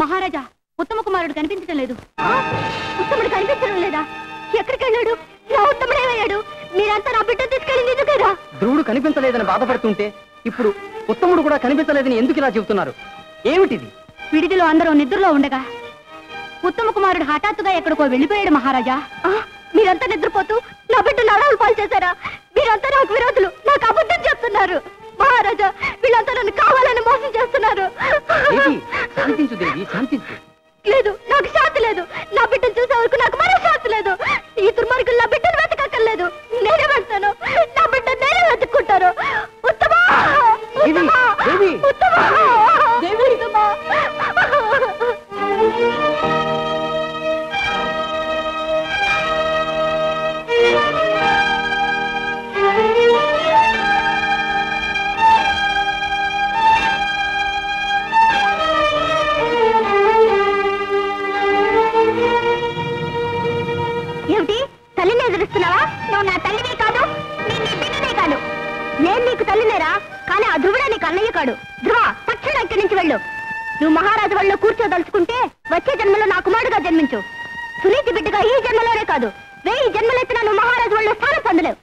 మహారాజా, ఉత్తమ కుమారుడు కనిపించడం లేదు. ఉత్తముడు కనిపించడం లేదా? ఎక్కడికి వెళ్ళాడు? నా ఉత్తముడేమయ్యాడు? మీరంతా నా బిడ్డ తీసుకెళ్ళి నిజంగా. ధ్రువుడు కనిపించలేదని బాధపడుతుంటే ఇప్పుడు ఉత్తముడు కూడా కనిపించలేదని ఎందుకు ఇలా చెబుతున్నారు? ఏమిటిది? విడిదిలో అందరూ నిద్రలో ఉండగా ఉత్తమ కుమారుడు హఠాత్తుగా ఎక్కడికో వెళ్ళిపోయాడు మహారాజా. మీరంతా నిద్రపోతూ నా బిడ్డ నరాలు పాలు చేశారా? మీరంతా నాకు విరోధులు, నాకు అబద్ధం చెప్తున్నారు మహారాజా. వీళ్ళంతా నన్ను కావాలని మోసం చేస్తున్నారు. శాంతించు దేవి, శాంతించు. లేదు, నాకు శాంతి లేదు. నా బిడ్డను చూసే వరకు నాకు మరో శాంతి లేదు. ఈ దుర్మార్గులు నా బిడ్డను వెతకక్కర్లేదు, నేనే వెళ్తాను. నా బిడ్డ నేనే వెతుక్కుంటారు. ఉత్తమా, ఉత్తమా, ఉత్తమా, ఉత్తమా. ఏమిటి, తల్లిని ఎదురుస్తున్నావా? నువ్వు నా తల్లినే కాదు, నేను నీ బిడ్డనే కాదు. నేను నీకు తల్లినేరా, కానీ ఆ ధ్రువుడే నీకు అన్నయ్య కాడు. ధ్రువ, తక్షణం ఇక్కడి నుంచి వెళ్ళు. నువ్వు మహారాజు వాళ్ళు కూర్చోదలుచుకుంటే వచ్చే జన్మలో నా కుమారుడుగా జన్మించు. సునీతి బిడ్డగా ఈ జన్మలోనే కాదు, 1000 జన్మలెత్తినా నువ్వు మహారాజు వాళ్ళు స్థానం పొందలేవు.